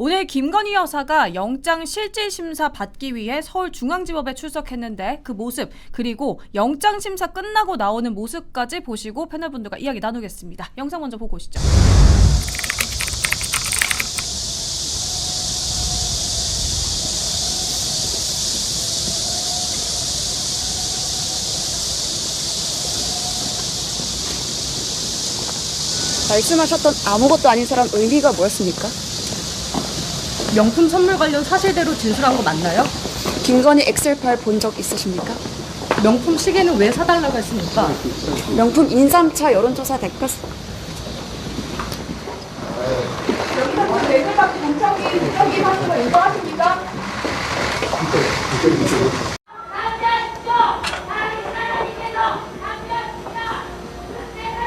오늘 김건희 여사가 영장실질심사 받기 위해 서울중앙지법에 출석했는데 그 모습 그리고 영장심사 끝나고 나오는 모습까지 보시고 패널분들과 이야기 나누겠습니다. 영상 먼저 보고 오시죠. 말씀하셨던 아무것도 아닌 사람 의미가 뭐였습니까? 명품 선물 관련 사실대로 진술한 거 맞나요? 김건희 엑셀 파일 본 적 있으십니까? 명품 시계는 왜 사달라고 했습니까? 명품 인삼차 여론조사 대표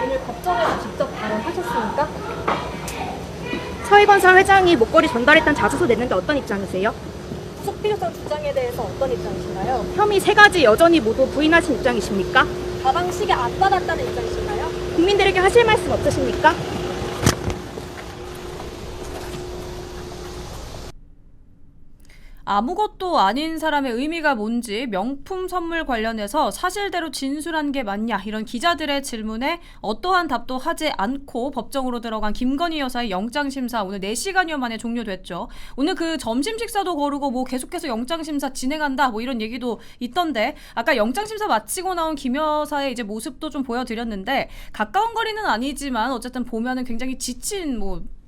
오늘 법정에서 직접 발언하셨습니까? 서희건설 회장이 목걸이 전달했던 자소서 냈는데 어떤 입장이세요? 수속 필요성 주장에 대해서 어떤 입장이신가요? 혐의 3가지 여전히 모두 부인하신 입장이십니까? 가방 시계 안 받았다는 입장이신가요? 국민들에게 하실 말씀 없으십니까? 아무것도 아닌 사람의 의미가 뭔지 명품 선물 관련해서 사실대로 진술한 게 맞냐 이런 기자들의 질문에 어떠한 답도 하지 않고 법정으로 들어간 김건희 여사의 영장심사 오늘 4시간여 만에 종료됐죠. 오늘 그 점심 식사도 거르고 뭐 계속해서 영장심사 진행한다 뭐 이런 얘기도 있던데 아까 영장심사 마치고 나온 김 여사의 이제 모습도 좀 보여드렸는데 가까운 거리는 아니지만 어쨌든 보면은 굉장히 지친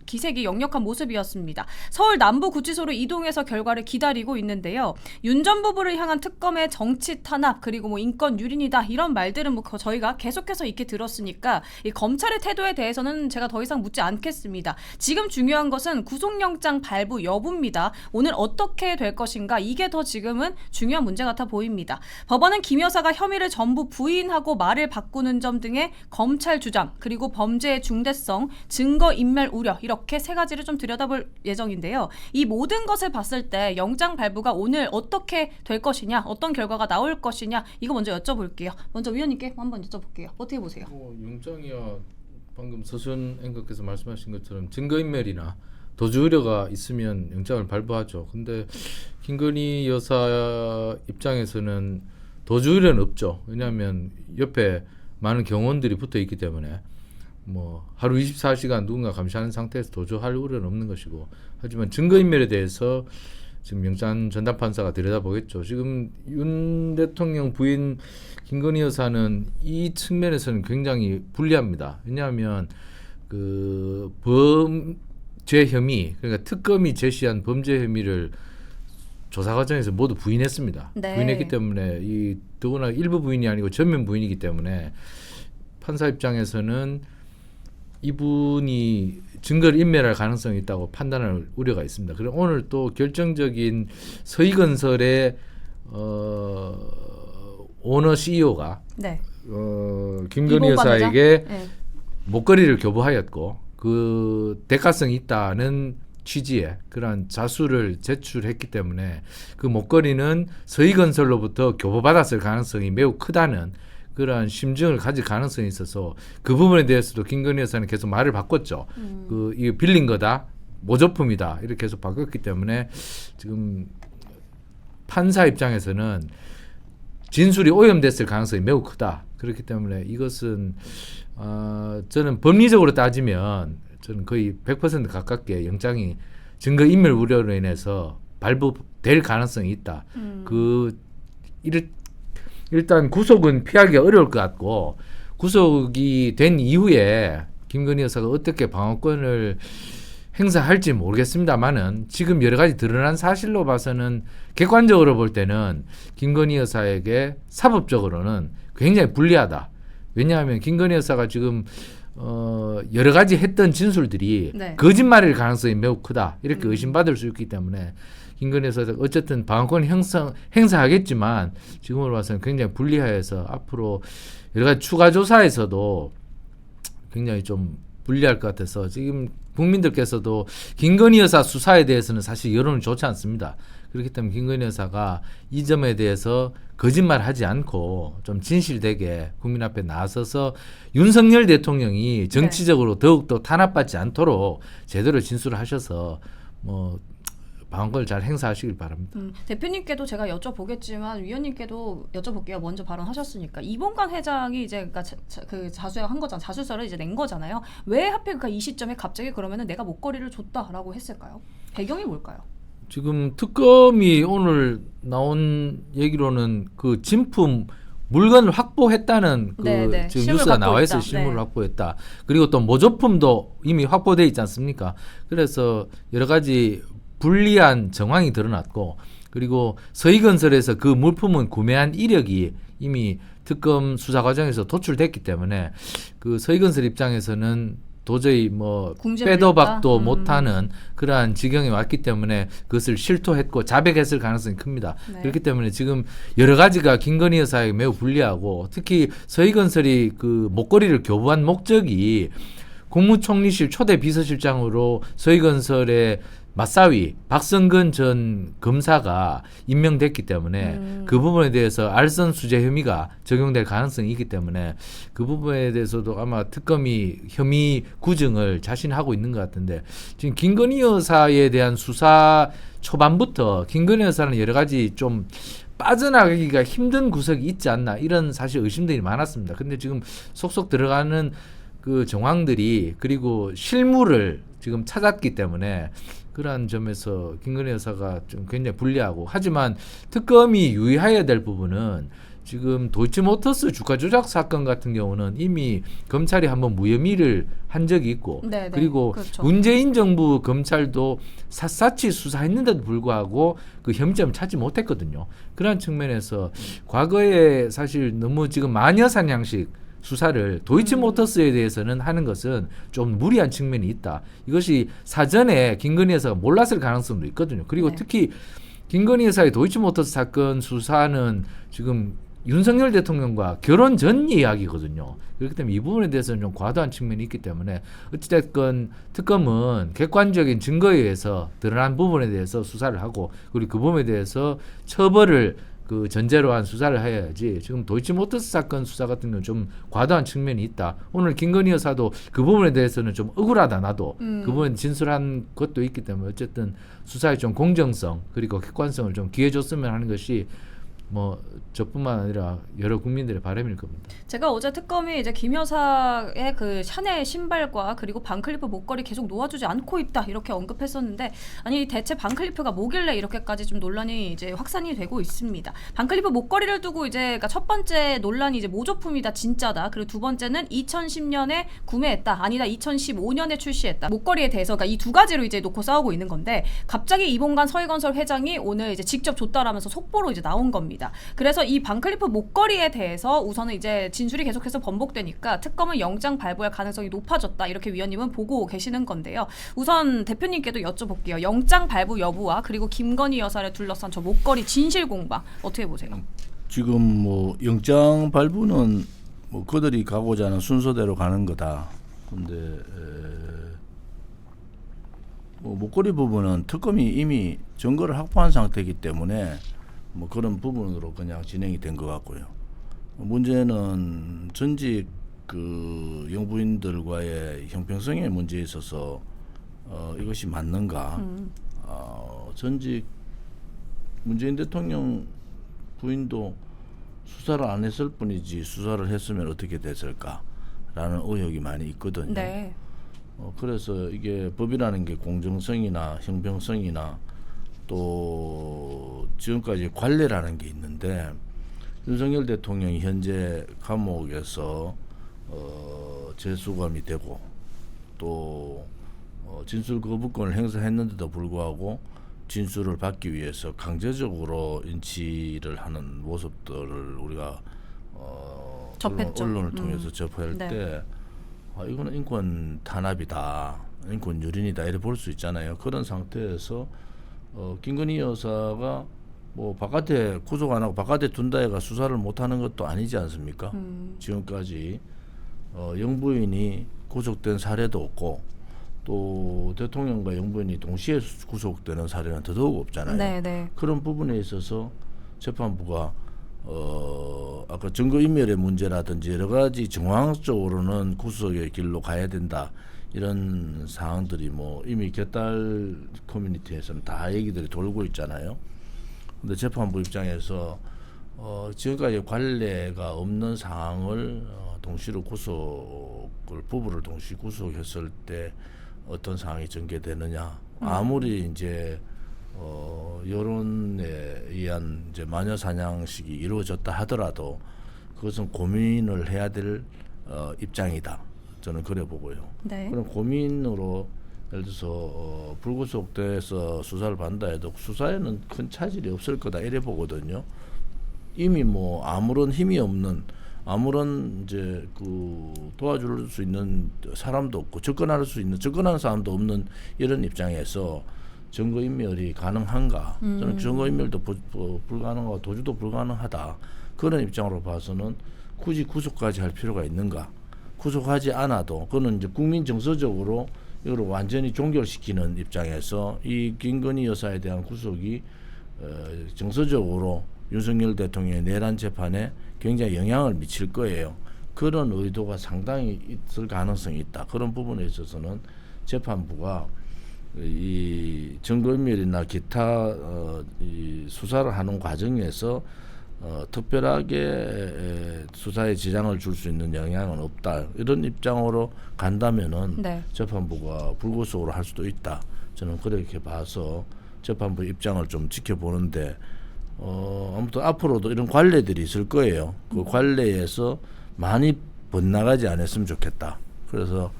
기색이 역력한 모습이었습니다. 서울 남부구치소로 이동해서 결과를 기다리고 있는데요. 윤 전 부부를 향한 특검의 정치 탄압 그리고 인권 유린이다 이런 말들은 저희가 계속해서 익히 들었으니까 이 검찰의 태도에 대해서는 제가 더 이상 묻지 않겠습니다. 지금 중요한 것은 구속영장 발부 여부입니다. 오늘 어떻게 될 것인가 이게 더 지금은 중요한 문제 같아 보입니다. 법원은 김 여사가 혐의를 전부 부인하고 말을 바꾸는 점 등의 검찰 주장 그리고 범죄의 중대성, 증거인멸 우려 이렇게 3가지를 좀 들여다볼 예정인데요. 이 모든 것을 봤을 때 영장 발부가 오늘 어떻게 될 것이냐, 어떤 결과가 나올 것이냐 이거 먼저 여쭤볼게요. 먼저 위원님께 한번 여쭤볼게요. 어떻게 보세요? 영장이야 방금 서순 앵커께서 말씀하신 것처럼 증거인멸이나 도주 우려가 있으면 영장을 발부하죠. 근데 김건희 여사 입장에서는 도주 우려는 없죠. 왜냐하면 옆에 많은 경호원들이 붙어 있기 때문에 뭐 하루 24시간 누군가 감시하는 상태에서 도주할 우려는 없는 것이고 하지만 증거인멸에 대해서 지금 영장 전담 판사가 들여다보겠죠. 지금 윤 대통령 부인 김건희 여사는 이 측면에서는 굉장히 불리합니다. 왜냐하면 그 범죄 혐의 그러니까 특검이 제시한 범죄 혐의를 조사 과정에서 모두 부인했습니다. 네. 부인했기 때문에 이 더구나 일부 부인이 아니고 전면 부인이기 때문에 판사 입장에서는 이분이 증거를 인멸할 가능성이 있다고 판단할 우려가 있습니다. 그리고 오늘 또 결정적인 서희건설의 오너 CEO가 네. 김건희 이보관 여사에게 네. 목걸이를 교부하였고 그 대가성이 있다는 취지의 그러한 자수를 제출했기 때문에 그 목걸이는 서희건설로부터 교부받았을 가능성이 매우 크다는 그러한 심증을 가질 가능성이 있어서 그 부분에 대해서도 김건희 여사는 계속 말을 바꿨죠. 이거 빌린 거다, 모조품이다 이렇게 계속 바꿨기 때문에 지금 판사 입장에서는 진술이 오염됐을 가능성이 매우 크다. 그렇기 때문에 이것은 저는 법리적으로 따지면 저는 거의 100% 가깝게 영장이 증거인멸 우려로 인해서 발부될 가능성이 있다. 일단 구속은 피하기 어려울 것 같고 구속이 된 이후에 김건희 여사가 어떻게 방어권을 행사할지 모르겠습니다만은 지금 여러 가지 드러난 사실로 봐서는 객관적으로 볼 때는 김건희 여사에게 사법적으로는 굉장히 불리하다. 왜냐하면 김건희 여사가 지금 여러 가지 했던 진술들이 네. 거짓말일 가능성이 매우 크다. 이렇게 의심받을 수 있기 때문에 김건희 여사가 어쨌든 방어권 행사하겠지만 지금으로 봐서는 굉장히 불리해서 앞으로 여러 가지 추가 조사에서도 굉장히 좀 불리할 것 같아서 지금 국민들께서도 김건희 여사 수사에 대해서는 사실 여론이 좋지 않습니다. 그렇기 때문에 김건희 여사가 이 점에 대해서 거짓말하지 않고 좀 진실되게 국민 앞에 나서서 윤석열 대통령이 정치적으로 더욱더 탄압받지 않도록 제대로 진술을 하셔서 뭐 방어권을 잘 행사하시길 바랍니다. 대표님께도 제가 여쭤보겠지만 위원님께도 여쭤볼게요. 먼저 발언하셨으니까 이봉관 회장이 이제 그러니까 그 자수한 거잖아. 자수서를 이제 낸 거잖아요. 왜 하필 그러니까 이 시점에 갑자기 그러면은 내가 목걸이를 줬다라고 했을까요? 배경이 뭘까요? 지금 특검이 오늘 나온 얘기로는 그 진품 물건을 확보했다는 그 네. 지금 실물 뉴스가 나와 확보했다. 있어요. 실물을 네. 확보했다. 그리고 또 모조품도 이미 확보돼 있지 않습니까? 그래서 여러 가지 불리한 정황이 드러났고, 그리고 서희건설에서 그 물품은 구매한 이력이 이미 특검 수사 과정에서 도출됐기 때문에 그 서희건설 입장에서는 도저히 뭐 궁지에 빼도 물렸다? 박도 못하는 그러한 지경에 왔기 때문에 그것을 실토했고 자백했을 가능성이 큽니다. 네. 그렇기 때문에 지금 여러 가지가 김건희 여사에게 매우 불리하고, 특히 서희건설이 그 목걸이를 교부한 목적이 국무총리실 초대 비서실장으로 서희건설의 맞사위 박성근 전 검사가 임명됐기 때문에 그 부분에 대해서 알선수재 혐의가 적용될 가능성이 있기 때문에 그 부분에 대해서도 아마 특검이 혐의 구증을 자신하고 있는 것 같은데, 지금 김건희 여사에 대한 수사 초반부터 김건희 여사는 여러 가지 좀 빠져나가기가 힘든 구석이 있지 않나, 이런 사실 의심들이 많았습니다. 근데 지금 속속 들어가는 그 정황들이, 그리고 실물을 지금 찾았기 때문에 그러한 점에서 김건희 여사가 좀 굉장히 불리하고, 하지만 특검이 유의해야 될 부분은 지금 도이치모터스 주가 조작 사건 같은 경우는 이미 검찰이 한번 무혐의를 한 적이 있고, 네네. 그리고 그렇죠. 문재인 정부 검찰도 샅샅이 수사했는데도 불구하고 그 혐의점을 찾지 못했거든요. 그런 측면에서 과거에 사실 너무 지금 마녀사냥식 수사를 도이치모터스에 대해서는 하는 것은 좀 무리한 측면이 있다. 이것이 사전에 김건희 여사가 몰랐을 가능성도 있거든요. 그리고 네. 특히 김건희 여사의 도이치모터스 사건 수사는 지금 윤석열 대통령과 결혼 전 이야기거든요. 그렇기 때문에 이 부분에 대해서는 좀 과도한 측면이 있기 때문에 어찌됐건 특검은 객관적인 증거에 의해서 드러난 부분에 대해서 수사를 하고, 그리고 그 부분에 대해서 처벌을 그 전제로 한 수사를 해야지, 지금 도이치모터스 사건 수사 같은 경우는 좀 과도한 측면이 있다. 오늘 김건희 여사도 그 부분에 대해서는 좀 억울하다. 나도 그 부분 진술한 것도 있기 때문에 어쨌든 수사의 좀 공정성 그리고 객관성을 좀 기해줬으면 하는 것이 뭐 저뿐만 아니라 여러 국민들의 바람일 겁니다. 제가 어제 특검이 이제 김 여사의 그 샤넬 신발과 그리고 반클리프 목걸이 계속 놓아주지 않고 있다 이렇게 언급했었는데, 아니 대체 반클리프가 뭐길래 이렇게까지 좀 논란이 이제 확산이 되고 있습니다. 반클리프 목걸이를 두고 이제 그러니까 첫 번째 논란이 이제 모조품이다 진짜다, 그리고 두 번째는 2010년에 구매했다 아니다 2015년에 출시했다, 목걸이에 대해서 그러니까 이 두 가지로 이제 놓고 싸우고 있는 건데, 갑자기 이봉관 서희건설 회장이 오늘 이제 직접 줬다라면서 속보로 이제 나온 겁니다. 그래서 이 반클리프 목걸이에 대해서 우선은 이제 진술이 계속해서 번복되니까 특검은 영장 발부할 가능성이 높아졌다 이렇게 위원님은 보고 계시는 건데요. 우선 대표님께도 여쭤볼게요. 영장 발부 여부와 그리고 김건희 여사를 둘러싼 저 목걸이 진실 공방 어떻게 보세요? 지금 뭐 영장 발부는 뭐 그들이 가고자 하는 순서대로 가는 거다. 근데 뭐 목걸이 부분은 특검이 이미 증거를 확보한 상태이기 때문에 뭐 그런 부분으로 그냥 진행이 된 것 같고요. 문제는 전직 그 영부인들과의 형평성의 문제에 있어서 이것이 맞는가? 전직 문재인 대통령 부인도 수사를 안 했을 뿐이지 수사를 했으면 어떻게 됐을까라는 의혹이 많이 있거든요. 네. 그래서 이게 법이라는 게 공정성이나 형평성이나 또 지금까지 관례라는 게 있는데, 윤석열 대통령이 현재 감옥에서 재수감이 되고 또 진술 거부권을 행사했는데도 불구하고 진술을 받기 위해서 강제적으로 인치를 하는 모습들을 우리가 접했죠. 언론을 통해서 접할 네. 때 이거는 인권 탄압이다, 인권 유린이다 이렇게 볼 수 있잖아요. 그런 상태에서 김건희 여사가 뭐 바깥에 구속 안 하고 바깥에 둔다 해가 수사를 못 하는 것도 아니지 않습니까? 지금까지 영부인이 구속된 사례도 없고 또 대통령과 영부인이 동시에 구속되는 사례는 더더욱 없잖아요. 네. 그런 부분에 있어서 재판부가 아까 증거인멸의 문제라든지 여러 가지 정황적으로는 구속의 길로 가야 된다 이런 사항들이 뭐 이미 개딸 커뮤니티에서는 다 얘기들이 돌고 있잖아요. 근데 재판부 입장에서 지금까지 관례가 없는 상황을 동시로 구속을 부부를 동시 구속했을 때 어떤 상황이 전개되느냐. 아무리 이제 여론에 의한 이제 마녀 사냥식이 이루어졌다 하더라도 그것은 고민을 해야 될 입장이다. 저는 그래 보고요. 네. 그럼 고민으로 예를 들어서 불구속돼서 수사를 받는다 해도 수사에는 큰 차질이 없을 거다 이래 보거든요. 이미 뭐 아무런 힘이 없는 아무런 이제 그 도와줄 수 있는 사람도 없고 접근하는 사람도 없는 이런 입장에서 증거인멸이 가능한가? 저는 증거인멸도 불가능하고 도주도 불가능하다. 그런 입장으로 봐서는 굳이 구속까지 할 필요가 있는가? 구속하지 않아도 그거는 이제 국민 정서적으로 이걸 완전히 종결시키는 입장에서 이 김건희 여사에 대한 구속이 정서적으로 윤석열 대통령의 내란 재판에 굉장히 영향을 미칠 거예요. 그런 의도가 상당히 있을 가능성이 있다. 그런 부분에 있어서는 재판부가 이 증거인멸이나 기타 이 수사를 하는 과정에서 특별하게 수사에 지장을 줄 수 있는 영향은 없다. 이런 입장으로 간다면은 네. 재판부가 불구속으로 할 수도 있다. 저는 그렇게 봐서 재판부 입장을 좀 지켜보는데 아무튼 앞으로도 이런 관례들이 있을 거예요. 그 관례에서 많이 번나가지 않았으면 좋겠다. 그래서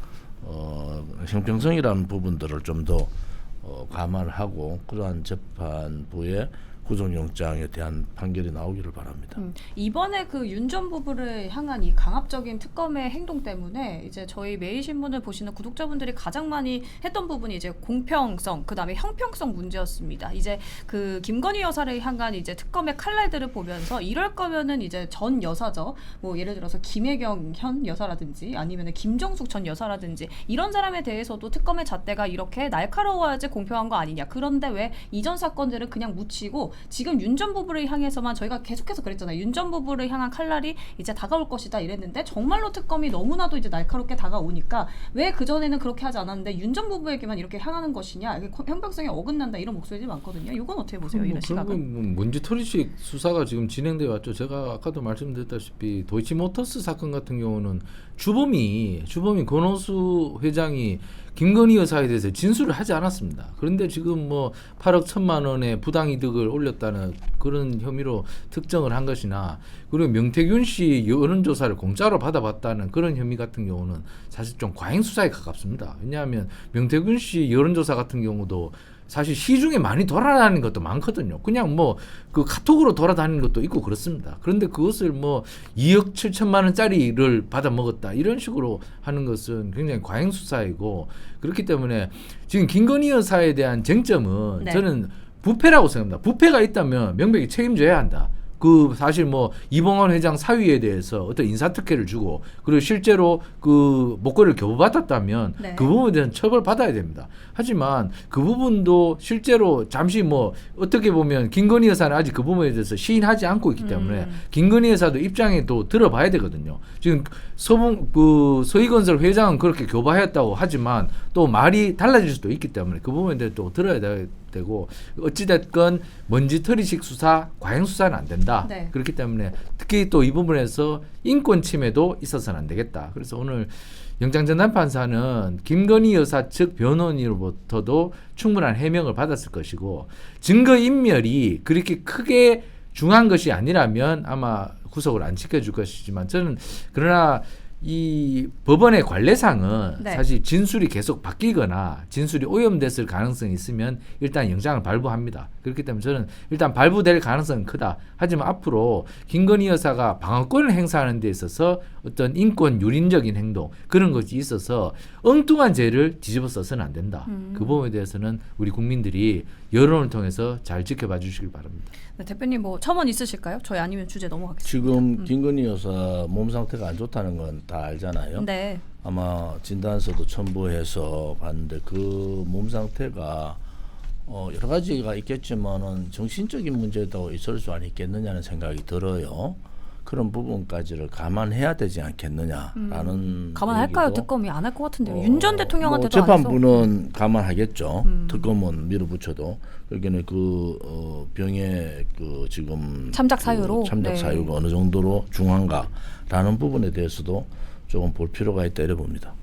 형평성이라는 부분들을 좀 더 감안을 하고 그러한 재판부의 구속영장에 대한 판결이 나오기를 바랍니다. 이번에 그 윤 전 부부를 향한 이 강압적인 특검의 행동 때문에 이제 저희 매일신문을 보시는 구독자분들이 가장 많이 했던 부분이 이제 공평성, 그 다음에 형평성 문제였습니다. 이제 그 김건희 여사를 향한 이제 특검의 칼날들을 보면서 이럴 거면은 이제 전 여사죠. 뭐 예를 들어서 김혜경 현 여사라든지 아니면은 김정숙 전 여사라든지 이런 사람에 대해서도 특검의 잣대가 이렇게 날카로워야지 공평한 거 아니냐. 그런데 왜 이전 사건들은 그냥 묻히고 지금 윤 전 부부를 향해서만 저희가 계속해서 그랬잖아요. 윤 전 부부를 향한 칼날이 이제 다가올 것이다 이랬는데 정말로 특검이 너무나도 이제 날카롭게 다가오니까 왜 그전에는 그렇게 하지 않았는데 윤 전 부부에게만 이렇게 향하는 것이냐. 이게 형평성에 어긋난다 이런 목소리들이 많거든요. 이건 어떻게 보세요? 이런 시각은? 먼지털이식 수사가 지금 진행돼 왔죠. 제가 아까도 말씀드렸다시피 도이치모터스 사건 같은 경우는 주범이 권오수 회장이 김건희 여사에 대해서 진술을 하지 않았습니다. 그런데 지금 뭐 8억 1천만 원의 부당이득을 올렸다는 그런 혐의로 특정을 한 것이나 그리고 명태균 씨 여론조사를 공짜로 받아봤다는 그런 혐의 같은 경우는 사실 좀 과잉수사에 가깝습니다. 왜냐하면 명태균 씨 여론조사 같은 경우도 사실 시중에 많이 돌아다니는 것도 많거든요. 그냥 뭐 그 카톡으로 돌아다니는 것도 있고 그렇습니다. 그런데 그것을 뭐 2억 7천만 원짜리를 받아 먹었다 이런 식으로 하는 것은 굉장히 과잉 수사이고 그렇기 때문에 지금 김건희 여사에 대한 쟁점은 네. 저는 부패라고 생각합니다. 부패가 있다면 명백히 책임져야 한다. 그 사실 뭐 이봉환 회장 사위에 대해서 어떤 인사특혜를 주고 그리고 실제로 그 목걸이를 교부받았다면 네. 그 부분에 대한 처벌 받아야 됩니다. 하지만 그 부분도 실제로 잠시 뭐 어떻게 보면 김건희 여사는 아직 그 부분에 대해서 시인하지 않고 있기 때문에 김건희 여사도 입장에 또 들어봐야 되거든요. 지금 서희건설 회장은 그렇게 교부하였다고 하지만 또 말이 달라질 수도 있기 때문에 그 부분에 대해서 또 들어야 되고 어찌됐건 먼지털이식 수사, 과잉 수사는 안 된다. 네. 그렇기 때문에 특히 또 이 부분에서 인권 침해도 있어서는 안 되겠다. 그래서 오늘 영장전담판사는 김건희 여사 측 변호인으로부터도 충분한 해명을 받았을 것이고 증거인멸이 그렇게 크게 중요한 것이 아니라면 아마 구속을 안 시켜줄 것이지만 저는 그러나 이 법원의 관례상은 네. 사실 진술이 계속 바뀌거나 진술이 오염됐을 가능성이 있으면 일단 영장을 발부합니다. 그렇기 때문에 저는 일단 발부될 가능성은 크다. 하지만 앞으로 김건희 여사가 방어권을 행사하는 데 있어서 어떤 인권 유린적인 행동 그런 것이 있어서 엉뚱한 죄를 뒤집어 써서는 안 된다. 그 부분에 대해서는 우리 국민들이 여론을 통해서 잘 지켜봐 주시길 바랍니다. 네, 대표님 뭐 첨언 있으실까요? 저희 아니면 주제 넘어가겠습니다. 지금 김건희 여사 몸 상태가 안 좋다는 건 다 알잖아요. 네. 아마 진단서도 첨부해서 봤는데 그 몸 상태가 여러 가지가 있겠지만은 정신적인 문제도 있을 수 있겠느냐는 생각이 들어요. 그런 부분까지를 감안해야 되지 않겠느냐라는 감안할까요? 얘기고, 특검이 안 할 것 같은데요. 윤 전 대통령한테도 뭐 안 해서. 재판부는 감안하겠죠. 특검은 밀어붙여도 여기는 그 병의 그 지금 참작 사유로? 참작 네. 사유가 어느 정도로 중한가라는 부분에 대해서도 조금 볼 필요가 있다 이래 봅니다.